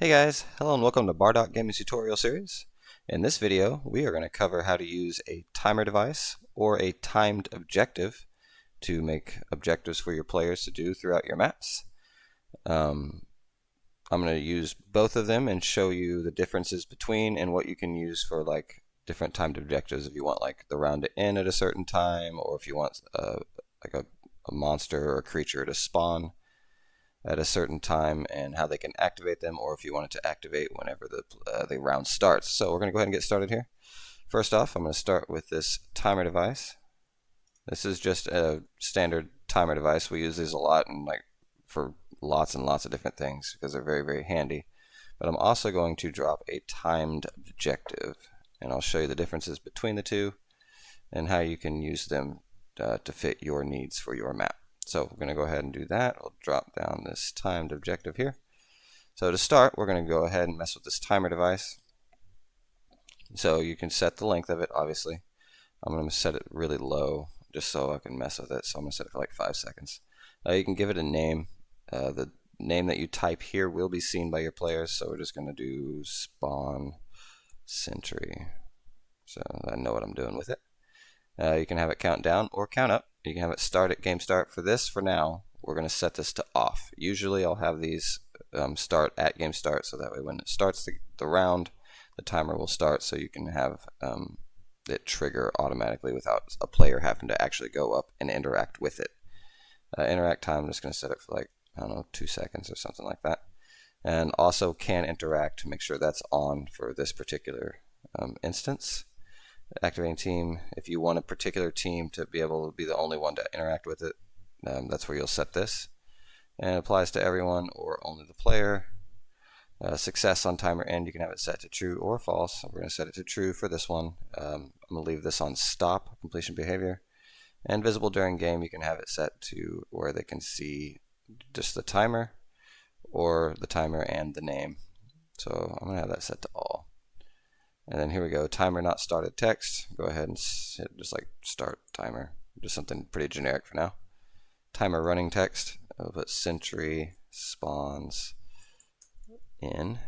Hey guys, hello and welcome to Bardock Gaming's tutorial series. In this video, we are going to cover how to use a timer device or a timed objective to make objectives for your players to do throughout your maps. I'm going to use both of them and show you the differences between and what you can use for like different timed objectives if you want like the round to end at a certain time, or if you want like a monster or a creature to spawn at a certain time and how they can activate them, or if you want it to activate whenever the round starts. So we're going to go ahead and get started here. First off, I'm going to start with this timer device. This is just a standard timer device. We use these a lot and like for lots and lots of different things because they're very handy. But I'm also going to drop a timed objective, and I'll show you the differences between the two and how you can use them to fit your needs for your map. So we're going to go ahead and do that. We'll drop down this timed objective here. So to start, we're going to go ahead and mess with this timer device. So you can set the length of it, obviously. I'm going to set it really low just so I can mess with it. So I'm going to set it for like 5 seconds. You can give it a name. The name that you type here will be seen by your players. So we're just going to do spawn sentry. So I know what I'm doing with it. You can have it count down or count up. You can have it start at game start. For this, for now, we're going to set this to off. Usually I'll have these start at game start, so that way when it starts the round, the timer will start, so you can have it trigger automatically without a player having to actually go up and interact with it. Interact time, I'm just going to set it for like, I don't know, 2 seconds or something like that. And also can interact to make sure that's on for this particular instance. Activating team, if you want a particular team to be able to be the only one to interact with it, that's where you'll set this. And it applies to everyone or only the player. Success on timer end, you can have it set to true or false. We're going to set it to true for this one. I'm going to leave this on stop, completion behavior. And visible during game, you can have it set to where they can see just the timer or the timer and the name. So I'm going to have that set to all. And then here we go, timer not started text. Go ahead and hit just like start timer, just something pretty generic for now. Timer running text, I'll put sentry spawns in.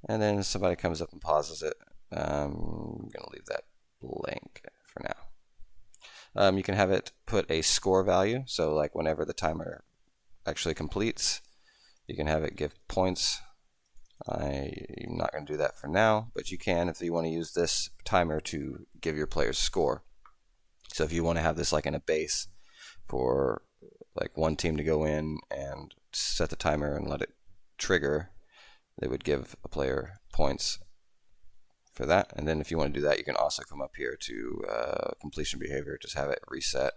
And then if somebody comes up and pauses it, I'm going to leave that blank for now. You can have it put a score value, so like whenever the timer actually completes, you can have it give points. I'm not going to do that for now, but you can if you want to use this timer to give your players score. So if you want to have this like in a base for like one team to go in and set the timer and let it trigger, they would give a player points for that. And then if you want to do that, you can also come up here to completion behavior, just have it reset.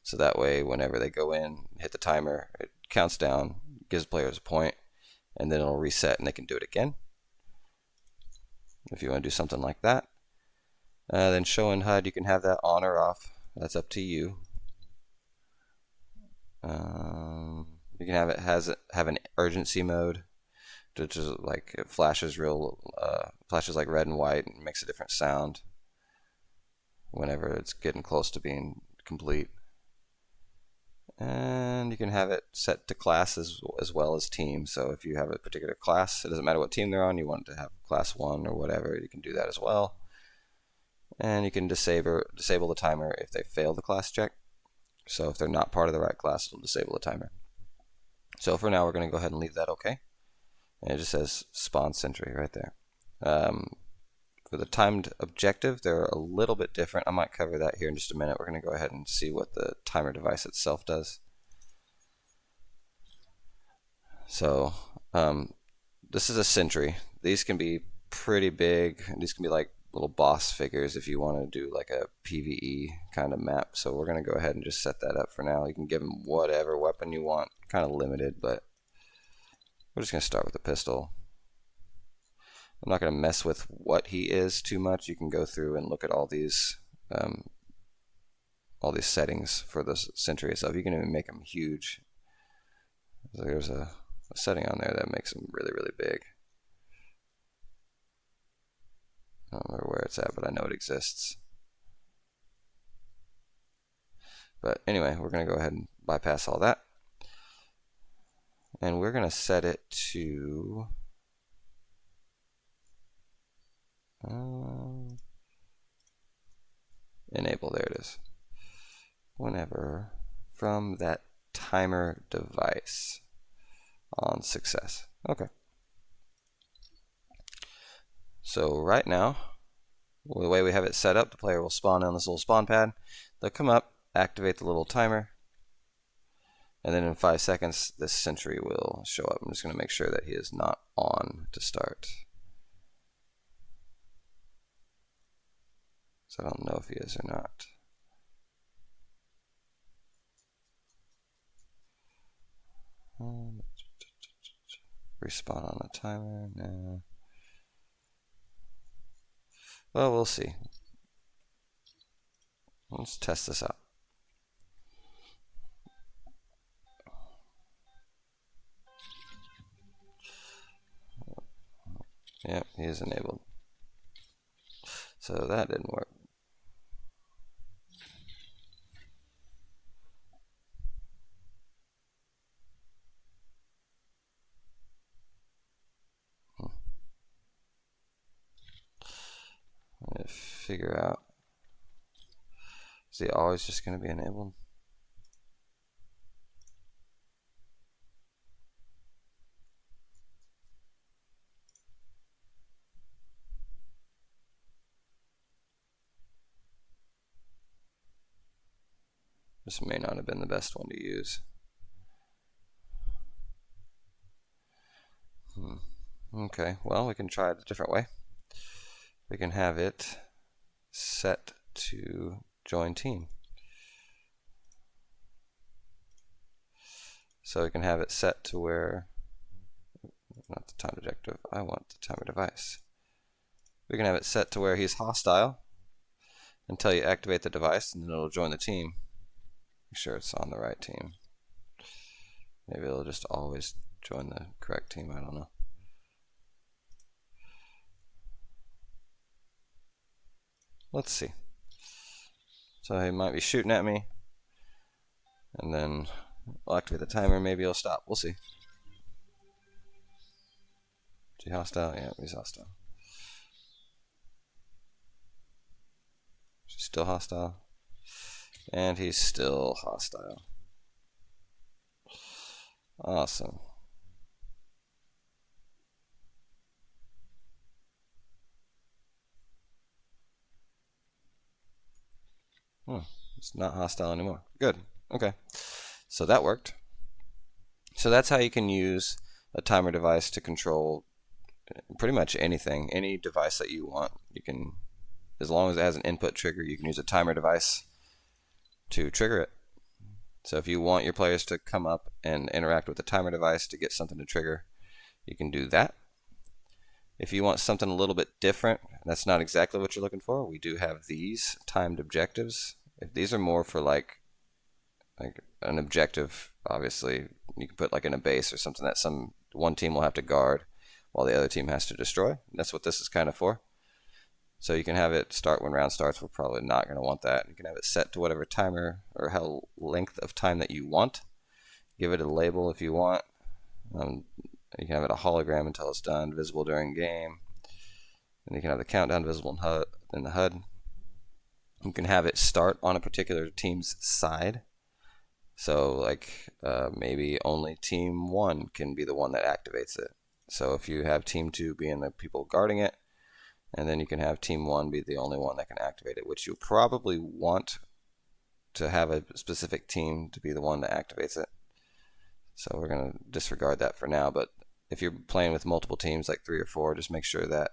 So that way whenever they go in, hit the timer, it counts down, gives players a point, and then it'll reset and they can do it again if you want to do something like that. Then show in HUD, you can have that on or off. That's up to you. You can have it have an urgency mode, which is like it flashes flashes like red and white and makes a different sound whenever it's getting close to being complete. And you can have it set to class as well as team. So if you have a particular class, it doesn't matter what team they're on, you want it to have class 1 or whatever, you can do that as well. And you can disable the timer if they fail the class check. So if they're not part of the right class, it'll disable the timer. So for now, we're going to go ahead and leave that okay. And it just says spawn sentry right there. For the timed objective, they're a little bit different. I might cover that here in just a minute. We're going to go ahead and see what the timer device itself does. So this is a sentry. These can be pretty big. These can be like little boss figures if you want to do like a PvE kind of map. So we're going to go ahead and just set that up for now. You can give them whatever weapon you want. Kind of limited, but we're just going to start with a pistol. I'm not going to mess with what he is too much. You can go through and look at all these settings for the sentry itself. You can even make them huge. There's a setting on there that makes them really big. I don't remember where it's at, but I know it exists. But anyway, we're going to go ahead and bypass all that. And we're going to set it to Enable, there it is. Whenever from that timer device on success. Okay. So right now, the way we have it set up, the player will spawn on this little spawn pad. They'll come up, activate the little timer, and then in 5 seconds, this sentry will show up. I'm just going to make sure that he is not on to start. So I don't know if he is or not. Respawn on the timer. No. Well, we'll see. Let's test this out. Yep, he is enabled. So that didn't work. Figure out, is he always just going to be enabled? This may not have been the best one to use. Okay, well, we can try it a different way. We can have it set to join team. So we can have it set to where, not the time objective, I want the timer device. We can have it set to where he's hostile until you activate the device, and then it'll join the team. Make sure it's on the right team. Maybe it'll just always join the correct team, I don't know. Let's see. So he might be shooting at me, and then I'll activate the timer, maybe he'll stop. We'll see. Is he hostile? Yeah, he's hostile. Is he still hostile? And he's still hostile. Awesome. It's not hostile anymore. Good. Okay. So that worked. So that's how you can use a timer device to control pretty much anything, any device that you want. You can, as long as it has an input trigger, you can use a timer device to trigger it. So if you want your players to come up and interact with the timer device to get something to trigger, you can do that. If you want something a little bit different, that's not exactly what you're looking for, we do have these timed objectives. If these are more for like an objective, obviously you can put like in a base or something that one team will have to guard while the other team has to destroy. That's what this is kind of for. So you can have it start when round starts. We're probably not going to want that. You can have it set to whatever timer or how length of time that you want. Give it a label if you want. You can have it a hologram until it's done, visible during game. And you can have the countdown visible in the HUD. You can have it start on a particular team's side. So like maybe only team 1 can be the one that activates it. So if you have team 2 being the people guarding it, and then you can have team 1 be the only one that can activate it, which you probably want to have a specific team to be the one that activates it. So we're going to disregard that for now, but if you're playing with multiple teams, like 3 or 4, just make sure that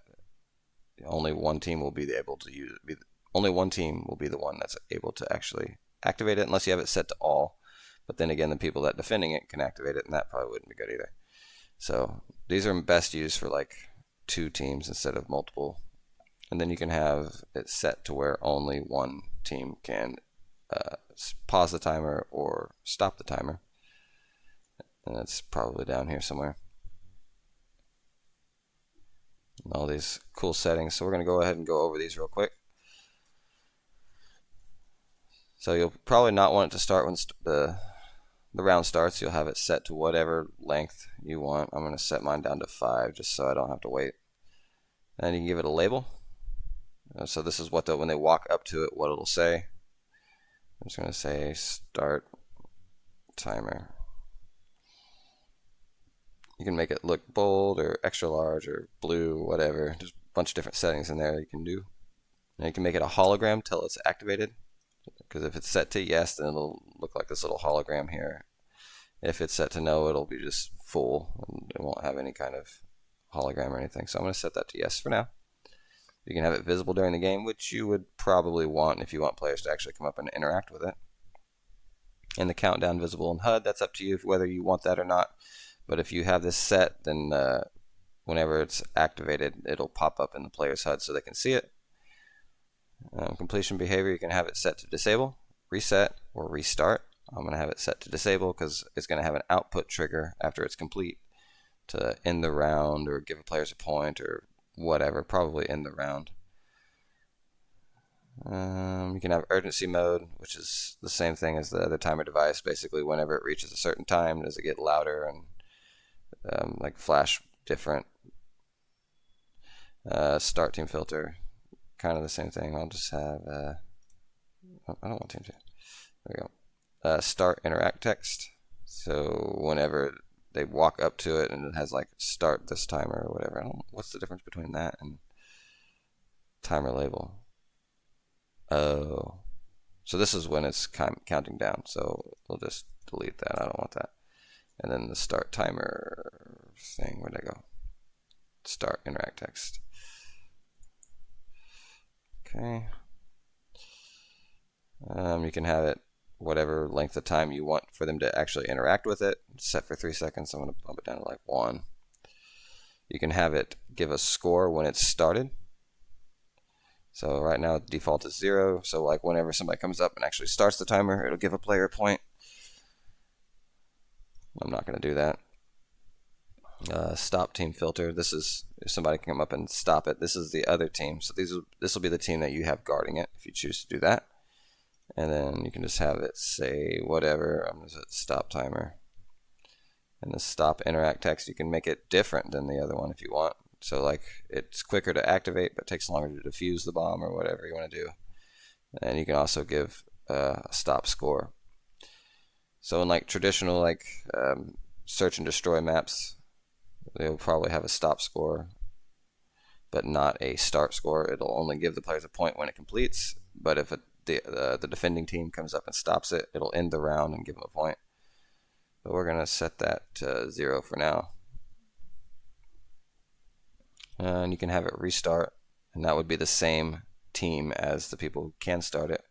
only one team will be able to use it. Only one team will be the one that's able to actually activate it, unless you have it set to all. But then again, the people that defending it can activate it, and that probably wouldn't be good either. So these are best used for like 2 teams instead of multiple. And then you can have it set to where only one team can pause the timer or stop the timer. And that's probably down here somewhere. And all these cool settings. So we're going to go ahead and go over these real quick. So you'll probably not want it to start when the round starts. You'll have it set to whatever length you want. I'm going to set mine down to 5 just so I don't have to wait. And you can give it a label. So this is what when they walk up to it, what it'll say. I'm just going to say start timer. You can make it look bold or extra large or blue, whatever. There's a bunch of different settings in there you can do. Now you can make it a hologram till it's activated, because if it's set to yes, then it'll look like this little hologram here. If it's set to no, it'll be just full, and it won't have any kind of hologram or anything. So I'm going to set that to yes for now. You can have it visible during the game, which you would probably want if you want players to actually come up and interact with it. And the countdown visible in HUD, that's up to you whether you want that or not. But if you have this set, then whenever it's activated, it'll pop up in the player's HUD so they can see it. Completion behavior, you can have it set to disable, reset, or restart. I'm going to have it set to disable because it's going to have an output trigger after it's complete to end the round or give players a point or whatever, probably end the round. You can have urgency mode, which is the same thing as the other timer device. Basically, whenever it reaches a certain time, does it get louder and like flash different. Start team filter, kind of the same thing. I'll just have I don't want team. There we go. Start interact text. So whenever they walk up to it and it has like start this timer or whatever. I don't know what's the difference between that and timer label. Oh, so this is when it's counting down. So we'll just delete that. I don't want that. And then the start timer thing. Where'd I go? Start interact text. Okay. You can have it whatever length of time you want for them to actually interact with it. It's set for 3 seconds. I'm going to bump it down to like 1. You can have it give a score when it's started. So right now the default is 0. So like whenever somebody comes up and actually starts the timer, it'll give a player a point. I'm not going to do that. Stop team filter. This is if somebody can come up and stop it. This is the other team. So this will be the team that you have guarding it if you choose to do that. And then you can just have it say whatever. I'm going to stop timer. And the stop interact text, you can make it different than the other one if you want. So like it's quicker to activate but takes longer to defuse the bomb or whatever you want to do. And you can also give a stop score. So in like traditional like search and destroy maps, they'll probably have a stop score but not a start score. It'll only give the players a point when it completes, but if the defending team comes up and stops it, it'll end the round and give them a point. But we're going to set that to 0 for now. And you can have it restart, and that would be the same team as the people who can start it.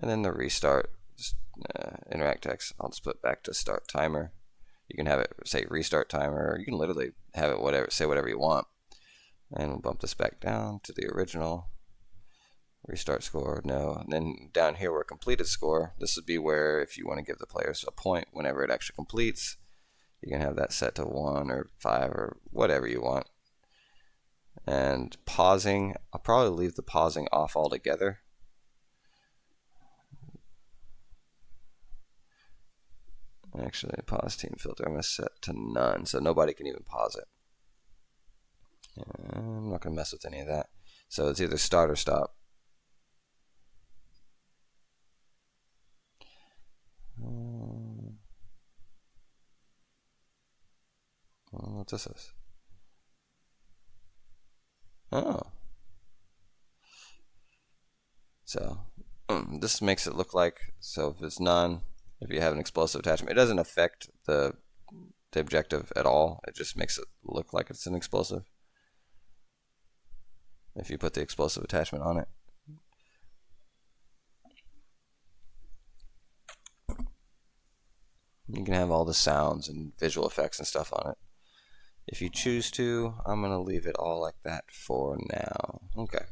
And then the restart, just, interact text, I'll just put back to start timer. You can have it say restart timer, or you can literally have it say whatever you want. And we'll bump this back down to the original. Restart score, no. And then down here where completed score, this would be where if you want to give the players a point whenever it actually completes, you can have that set to 1 or 5 or whatever you want. And pausing, I'll probably leave the pausing off altogether. Actually, pause team filter, I'm going to set to none, so nobody can even pause it. I'm not going to mess with any of that. So it's either start or stop. What this is? Oh. So this makes it look like, so if it's none, if you have an explosive attachment, it doesn't affect the objective at all. It just makes it look like it's an explosive if you put the explosive attachment on it. You can have all the sounds and visual effects and stuff on it. If you choose to, I'm going to leave it all like that for now. Okay.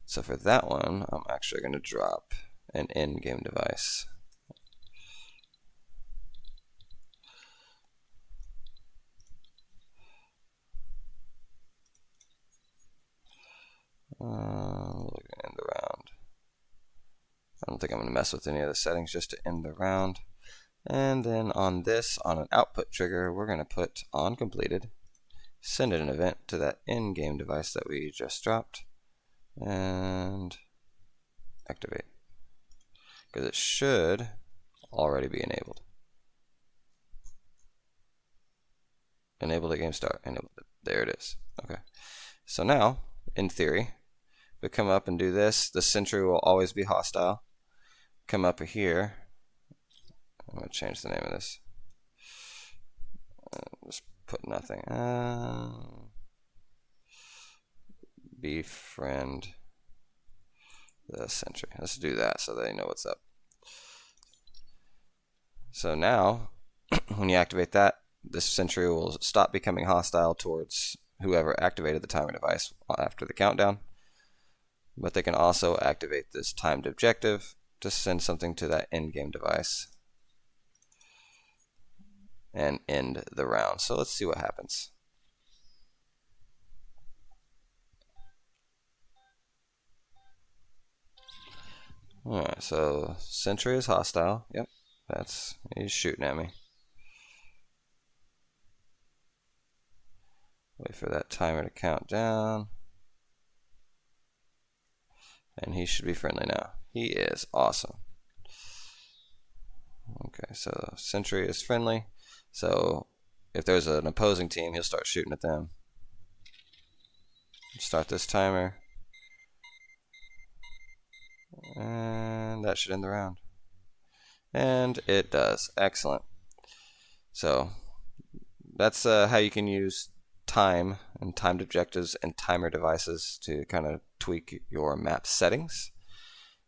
So for that one, I'm actually going to drop an in-game device. We're going to end the round. I don't think I'm going to mess with any of the settings, just to end the round. And then on this, on an output trigger, we're going to put on completed send an event to that in-game device that we just dropped, and activate, because it should already be enabled. Enable the game start. Enable it. There it is. Okay. So now, in theory, if we come up and do this, the sentry will always be hostile. Come up here. I'm going to change the name of this. Just put nothing. Befriend the sentry. Let's do that so they know what's up. So now, when you activate that, this sentry will stop becoming hostile towards whoever activated the timer device after the countdown. But they can also activate this timed objective to send something to that in-game device and end the round. So let's see what happens. Alright, so sentry is hostile. Yep, he's shooting at me. Wait for that timer to count down. And he should be friendly now. He is awesome. Okay, so sentry is friendly. So if there's an opposing team, he'll start shooting at them. Start this timer. And that should end the round. And it does. Excellent. So that's how you can use time and timed objectives and timer devices to kind of tweak your map settings.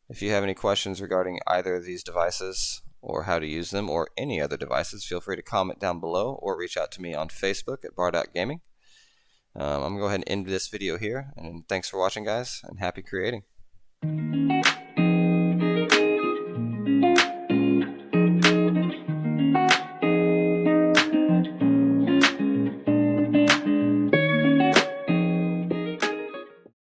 If you have any questions regarding either of these devices or how to use them or any other devices, feel free to comment down below or reach out to me on Facebook at bar.gaming. I'm going to go ahead and end this video here, and thanks for watching, guys, and happy creating.